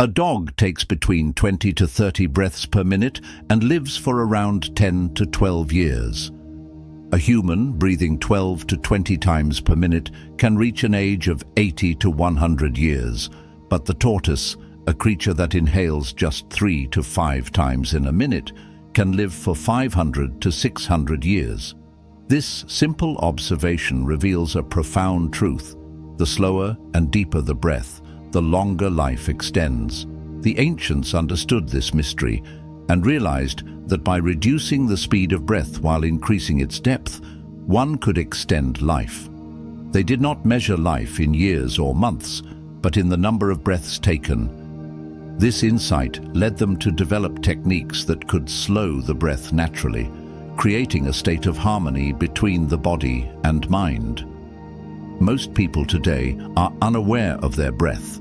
A dog takes between 20 to 30 breaths per minute and lives for around 10 to 12 years. A human breathing 12 to 20 times per minute can reach an age of 80 to 100 years, but the tortoise, a creature that inhales just 3 to 5 times in a minute, can live for 500 to 600 years. This simple observation reveals a profound truth. The slower and deeper the breath, the longer life extends. The ancients understood this mystery and realized that by reducing the speed of breath while increasing its depth, one could extend life. They did not measure life in years or months, but in the number of breaths taken. This insight led them to develop techniques that could slow the breath naturally, creating a state of harmony between the body and mind. Most people today are unaware of their breath.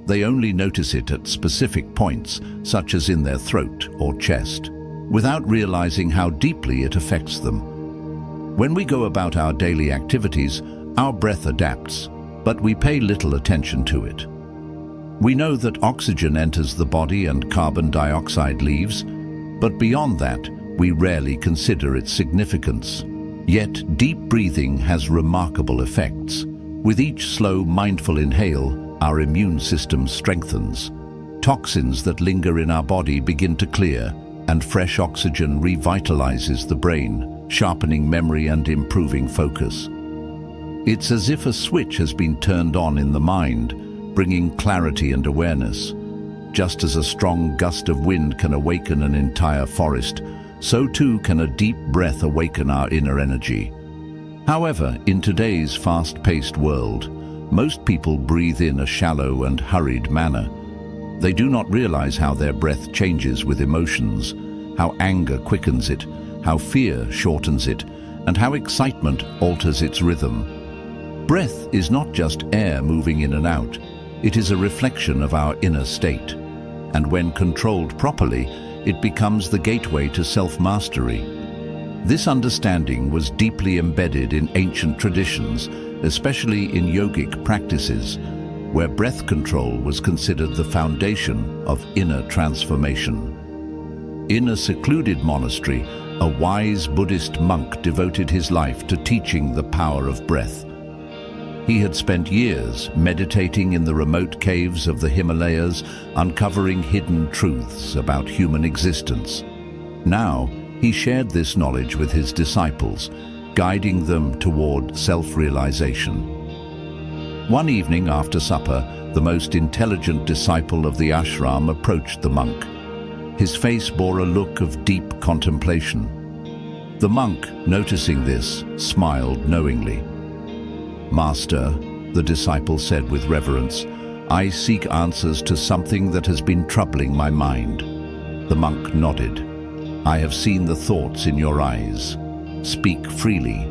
They only notice it at specific points, such as in their throat or chest, without realizing how deeply it affects them. When we go about our daily activities, our breath adapts, but we pay little attention to it. We know that oxygen enters the body and carbon dioxide leaves, but beyond that, we rarely consider its significance. Yet, deep breathing has remarkable effects. With each slow, mindful inhale, our immune system strengthens. Toxins that linger in our body begin to clear, and fresh oxygen revitalizes the brain, sharpening memory and improving focus. It's as if a switch has been turned on in the mind, bringing clarity and awareness. Just as a strong gust of wind can awaken an entire forest, so too can a deep breath awaken our inner energy. However, in today's fast-paced world, most people breathe in a shallow and hurried manner. They do not realize how their breath changes with emotions, how anger quickens it, how fear shortens it, and how excitement alters its rhythm. Breath is not just air moving in and out. It is a reflection of our inner state. And when controlled properly, it becomes the gateway to self-mastery. This understanding was deeply embedded in ancient traditions, especially in yogic practices, where breath control was considered the foundation of inner transformation. In a secluded monastery, a wise Buddhist monk devoted his life to teaching the power of breath. He had spent years meditating in the remote caves of the Himalayas, uncovering hidden truths about human existence. Now, he shared this knowledge with his disciples, guiding them toward self-realization. One evening after supper, the most intelligent disciple of the ashram approached the monk. His face bore a look of deep contemplation. The monk, noticing this, smiled knowingly. "Master," the disciple said with reverence, "I seek answers to something that has been troubling my mind." The monk nodded. "I have seen the thoughts in your eyes. Speak freely."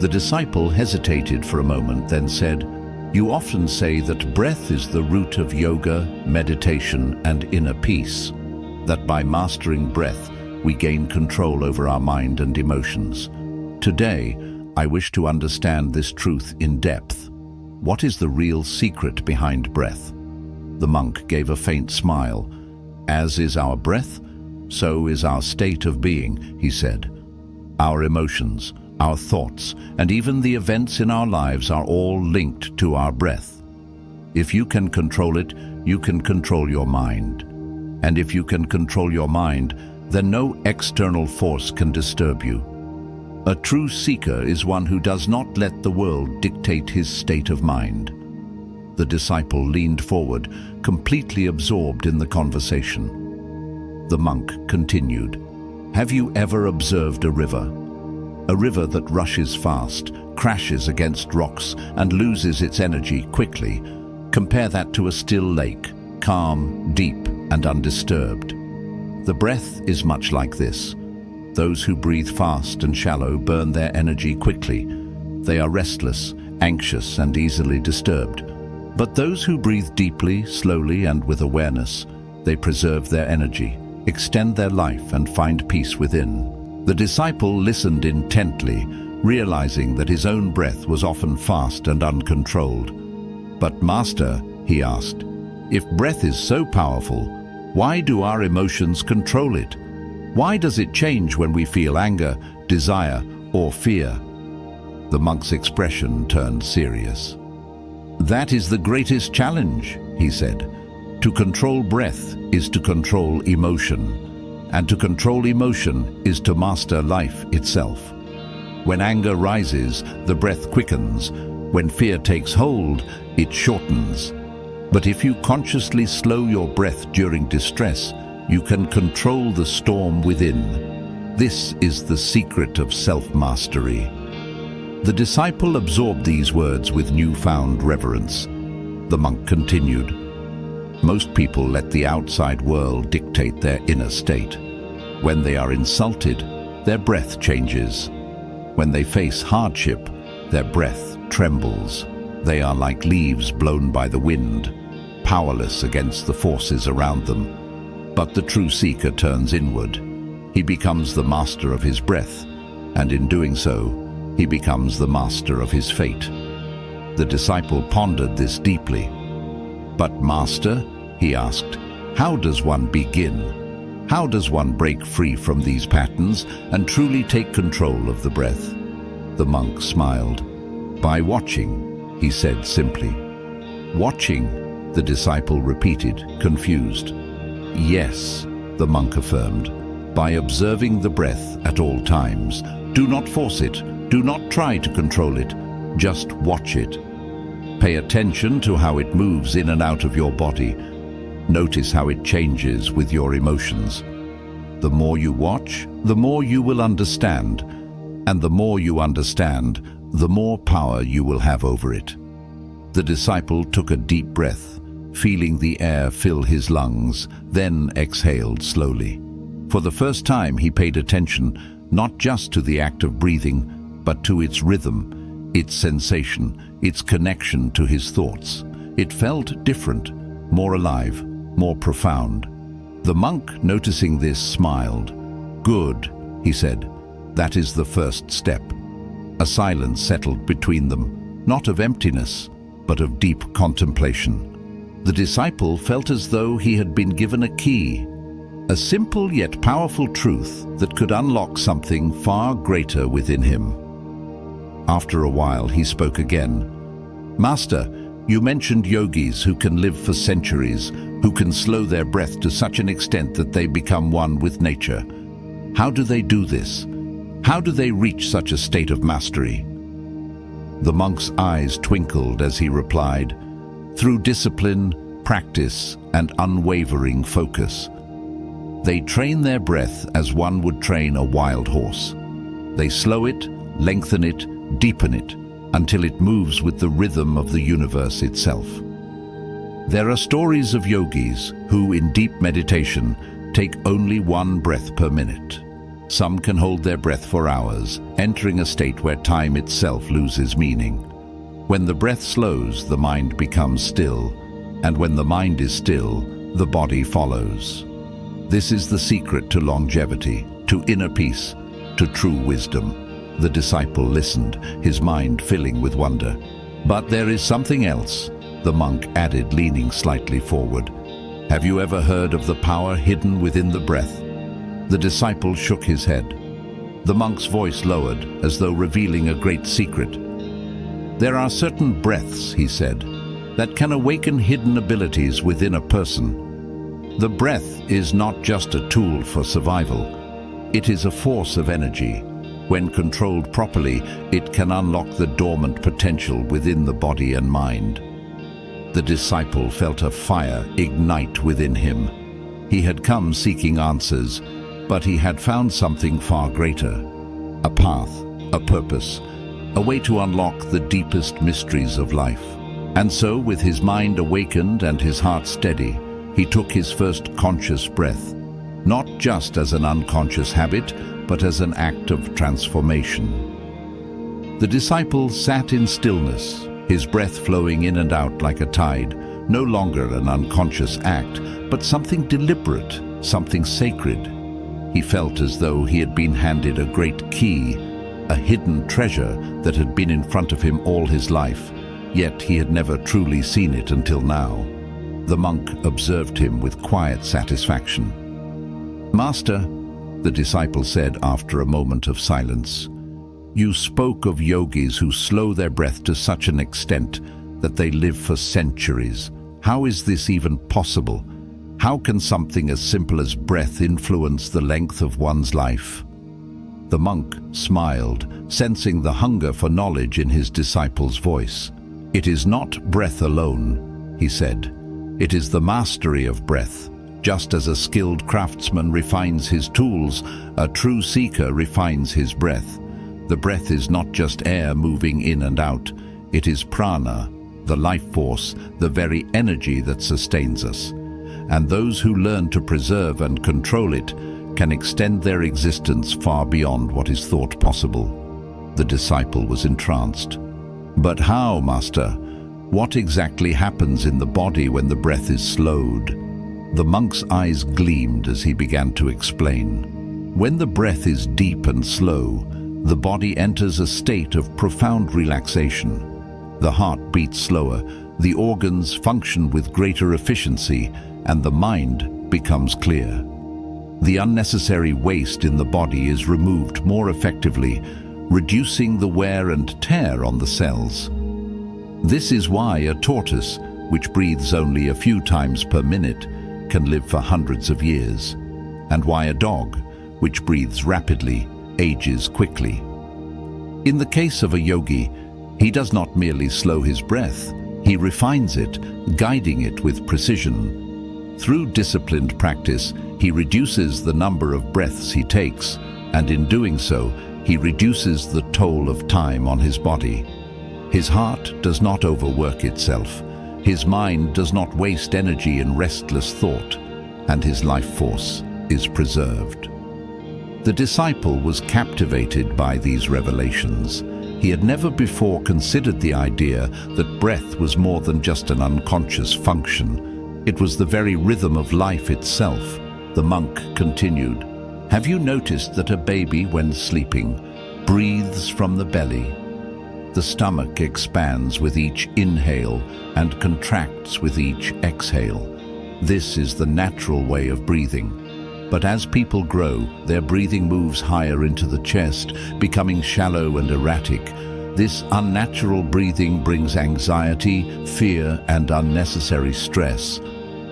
The disciple hesitated for a moment, then said, "You often say that breath is the root of yoga, meditation, and inner peace, that by mastering breath, we gain control over our mind and emotions. Today, I wish to understand this truth in depth. What is the real secret behind breath?" The monk gave a faint smile. "As is our breath, so is our state of being," he said. "Our emotions, our thoughts, and even the events in our lives are all linked to our breath. If you can control it, you can control your mind. And if you can control your mind, then no external force can disturb you. A true seeker is one who does not let the world dictate his state of mind." The disciple leaned forward, completely absorbed in the conversation. The monk continued, "Have you ever observed a river? A river that rushes fast, crashes against rocks, and loses its energy quickly. Compare that to a still lake, calm, deep, and undisturbed. The breath is much like this. Those who breathe fast and shallow burn their energy quickly. They are restless, anxious, and easily disturbed. But those who breathe deeply, slowly, and with awareness, they preserve their energy, extend their life, and find peace within." The disciple listened intently, realizing that his own breath was often fast and uncontrolled. "But Master," he asked, If breath is so powerful, why do our emotions control it? Why does it change when we feel anger, desire, or fear? The monk's expression turned serious. That is the greatest challenge, he said. To control breath is to control emotion, and to control emotion is to master life itself. When anger rises, the breath quickens. When fear takes hold, it shortens. But if you consciously slow your breath during distress, you can control the storm within. This is the secret of self-mastery. The disciple absorbed these words with newfound reverence. The monk continued. Most people let the outside world dictate their inner state. When they are insulted, their breath changes. When they face hardship, their breath trembles. They are like leaves blown by the wind, powerless against the forces around them. But the true seeker turns inward. He becomes the master of his breath, and in doing so, he becomes the master of his fate. The disciple pondered this deeply. But Master, he asked, how does one begin? How does one break free from these patterns and truly take control of the breath? The monk smiled. By watching, he said simply. Watching, the disciple repeated, confused. Yes, the monk affirmed. By observing the breath at all times. Do not force it. Do not try to control it. Just watch it. Pay attention to how it moves in and out of your body. Notice how it changes with your emotions. The more you watch, the more you will understand. And the more you understand, the more power you will have over it. The disciple took a deep breath, feeling the air fill his lungs, then exhaled slowly. For the first time, he paid attention not just to the act of breathing, but to its rhythm, its sensation, its connection to his thoughts. It felt different, more alive, more profound. The monk, noticing this, smiled. Good, he said. That is the first step. A silence settled between them, not of emptiness, but of deep contemplation. The disciple felt as though he had been given a key, a simple yet powerful truth that could unlock something far greater within him. After a while, he spoke again. Master, you mentioned yogis who can live for centuries, who can slow their breath to such an extent that they become one with nature. How do they do this? How do they reach such a state of mastery? The monk's eyes twinkled as he replied, through discipline, practice, and unwavering focus. They train their breath as one would train a wild horse. They slow it, lengthen it, deepen it, until it moves with the rhythm of the universe itself. There are stories of yogis who, in deep meditation, take only one breath per minute. Some can hold their breath for hours, entering a state where time itself loses meaning. When the breath slows, the mind becomes still, and when the mind is still, the body follows. This is the secret to longevity, to inner peace, to true wisdom. The disciple listened, his mind filling with wonder. But there is something else, the monk added, leaning slightly forward. Have you ever heard of the power hidden within the breath? The disciple shook his head. The monk's voice lowered, as though revealing a great secret. There are certain breaths, he said, that can awaken hidden abilities within a person. The breath is not just a tool for survival. It is a force of energy. When controlled properly, it can unlock the dormant potential within the body and mind. The disciple felt a fire ignite within him. He had come seeking answers, but he had found something far greater. A path, a purpose, a way to unlock the deepest mysteries of life. And so, with his mind awakened and his heart steady, he took his first conscious breath, not just as an unconscious habit, but as an act of transformation. The disciple sat in stillness, his breath flowing in and out like a tide, no longer an unconscious act, but something deliberate, something sacred. He felt as though he had been handed a great key, a hidden treasure that had been in front of him all his life, yet he had never truly seen it until now. The monk observed him with quiet satisfaction. "Master," the disciple said after a moment of silence, "you spoke of yogis who slow their breath to such an extent that they live for centuries. How is this even possible? How can something as simple as breath influence the length of one's life?" The monk smiled, sensing the hunger for knowledge in his disciple's voice. "It is not breath alone," he said. "It is the mastery of breath. Just as a skilled craftsman refines his tools, a true seeker refines his breath. The breath is not just air moving in and out. It is prana, the life force, the very energy that sustains us. And those who learn to preserve and control it can extend their existence far beyond what is thought possible." The disciple was entranced. "But how, Master? What exactly happens in the body when the breath is slowed?" The monk's eyes gleamed as he began to explain. "When the breath is deep and slow, the body enters a state of profound relaxation. The heart beats slower, the organs function with greater efficiency, and the mind becomes clear. The unnecessary waste in the body is removed more effectively, reducing the wear and tear on the cells. This is why a tortoise, which breathes only a few times per minute, can live for hundreds of years, and why a dog, which breathes rapidly, ages quickly. In the case of a yogi, he does not merely slow his breath, he refines it, guiding it with precision. Through disciplined practice, he reduces the number of breaths he takes, and in doing so, he reduces the toll of time on his body. His heart does not overwork itself, his mind does not waste energy in restless thought, and his life force is preserved. The disciple was captivated by these revelations. He had never before considered the idea that breath was more than just an unconscious function. It was the very rhythm of life itself. The monk continued, "Have you noticed that a baby, when sleeping, breathes from the belly? The stomach expands with each inhale and contracts with each exhale. This is the natural way of breathing. But as people grow, their breathing moves higher into the chest, becoming shallow and erratic. This unnatural breathing brings anxiety, fear, and unnecessary stress."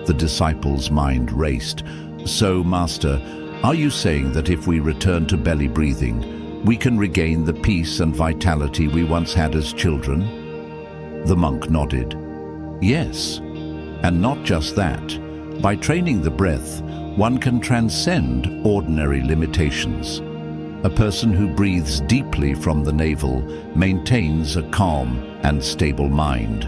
The disciple's mind raced. "So, Master, are you saying that if we return to belly breathing, we can regain the peace and vitality we once had as children?" The monk nodded. "Yes, and not just that. By training the breath, one can transcend ordinary limitations. A person who breathes deeply from the navel maintains a calm and stable mind.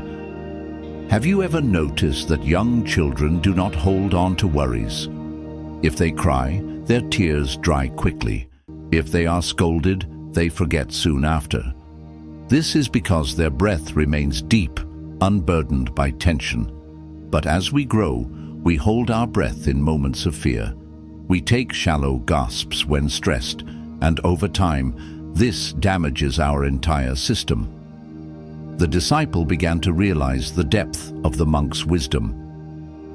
Have you ever noticed that young children do not hold on to worries? If they cry, their tears dry quickly. If they are scolded, they forget soon after. This is because their breath remains deep, unburdened by tension. But as we grow, we hold our breath in moments of fear. We take shallow gasps when stressed, and over time, this damages our entire system." The disciple began to realize the depth of the monk's wisdom.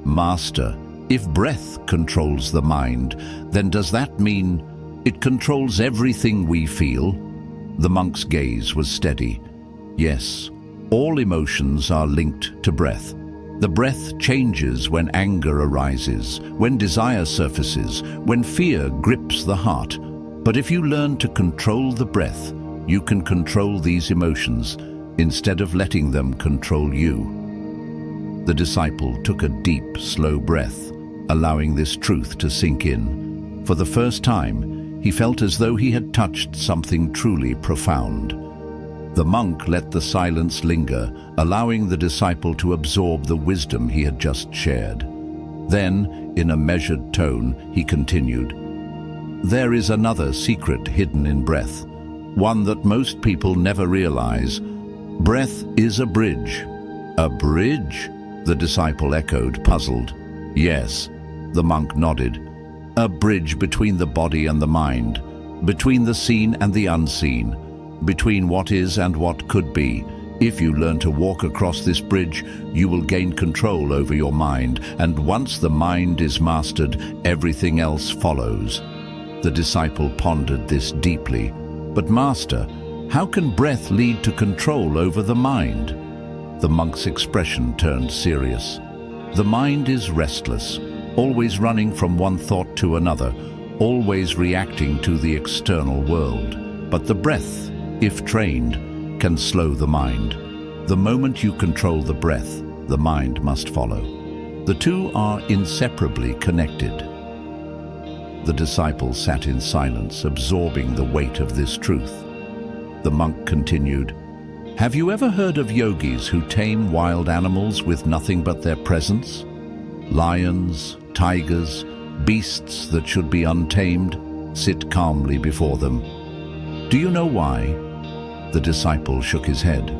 "Master, if breath controls the mind, then does that mean it controls everything we feel?" The monk's gaze was steady. "Yes, all emotions are linked to breath. The breath changes when anger arises, when desire surfaces, when fear grips the heart. But if you learn to control the breath, you can control these emotions instead of letting them control you." The disciple took a deep, slow breath, allowing this truth to sink in. For the first time, he felt as though he had touched something truly profound. The monk let the silence linger, allowing the disciple to absorb the wisdom he had just shared. Then, in a measured tone, he continued, "There is another secret hidden in breath, one that most people never realize. Breath is a bridge." "A bridge?" the disciple echoed, puzzled. "Yes," the monk nodded. "A bridge between the body and the mind, between the seen and the unseen, between what is and what could be. If you learn to walk across this bridge, you will gain control over your mind, and once the mind is mastered, everything else follows. The disciple pondered this deeply. But Master, how can breath lead to control over the mind? The monk's expression turned serious. The mind is restless, always running from one thought to another, always reacting to the external world. But the breath, if trained, can slow the mind. The moment you control the breath, the mind must follow. The two are inseparably connected. The disciple sat in silence, absorbing the weight of this truth. The monk continued, "Have you ever heard of yogis who tame wild animals with nothing but their presence? Lions, tigers, beasts that should be untamed, sit calmly before them. Do you know why?" The disciple shook his head.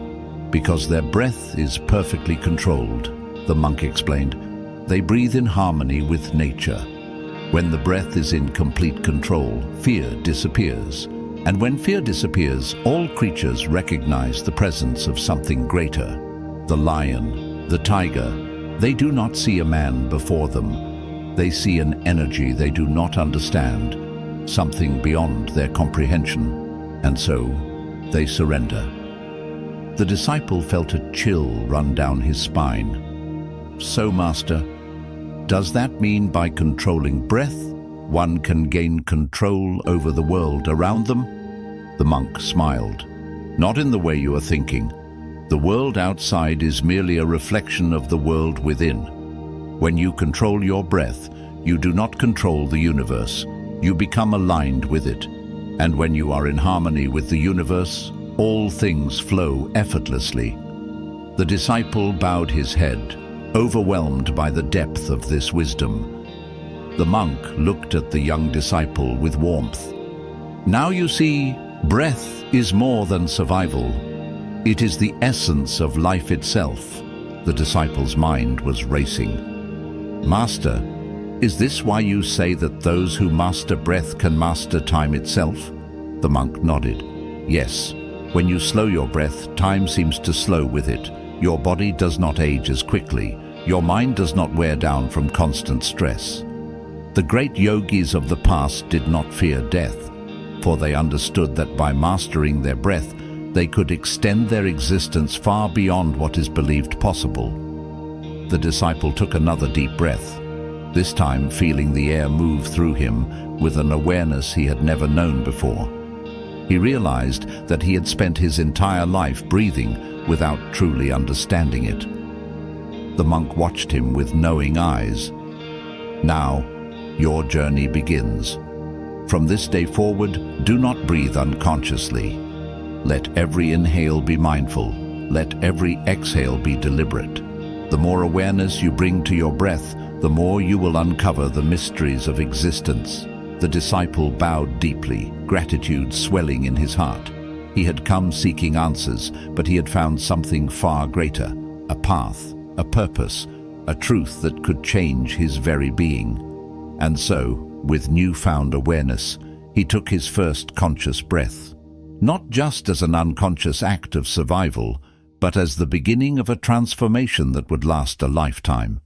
"Because their breath is perfectly controlled," the monk explained. "They breathe in harmony with nature. When the breath is in complete control, fear disappears. And when fear disappears, all creatures recognize the presence of something greater. The lion, the tiger, they do not see a man before them. They see an energy they do not understand, something beyond their comprehension, and so they surrender." The disciple felt a chill run down his spine. "So, Master, does that mean by controlling breath, one can gain control over the world around them?" The monk smiled. "Not in the way you are thinking. The world outside is merely a reflection of the world within. When you control your breath, you do not control the universe. You become aligned with it. And when you are in harmony with the universe, all things flow effortlessly." The disciple bowed his head, overwhelmed by the depth of this wisdom. The monk looked at the young disciple with warmth. "Now you see, breath is more than survival. It is the essence of life itself." The disciple's mind was racing. "Master, is this why you say that those who master breath can master time itself?" The monk nodded. "Yes. When you slow your breath, time seems to slow with it. Your body does not age as quickly. Your mind does not wear down from constant stress. The great yogis of the past did not fear death, for they understood that by mastering their breath, they could extend their existence far beyond what is believed possible." The disciple took another deep breath, this time feeling the air move through him with an awareness he had never known before. He realized that he had spent his entire life breathing without truly understanding it. The monk watched him with knowing eyes. "Now, your journey begins. From this day forward, do not breathe unconsciously. Let every inhale be mindful. Let every exhale be deliberate. The more awareness you bring to your breath, the more you will uncover the mysteries of existence." The disciple bowed deeply, gratitude swelling in his heart. He had come seeking answers, but he had found something far greater, a path, a purpose, a truth that could change his very being. And so, with newfound awareness, he took his first conscious breath, not just as an unconscious act of survival, but as the beginning of a transformation that would last a lifetime.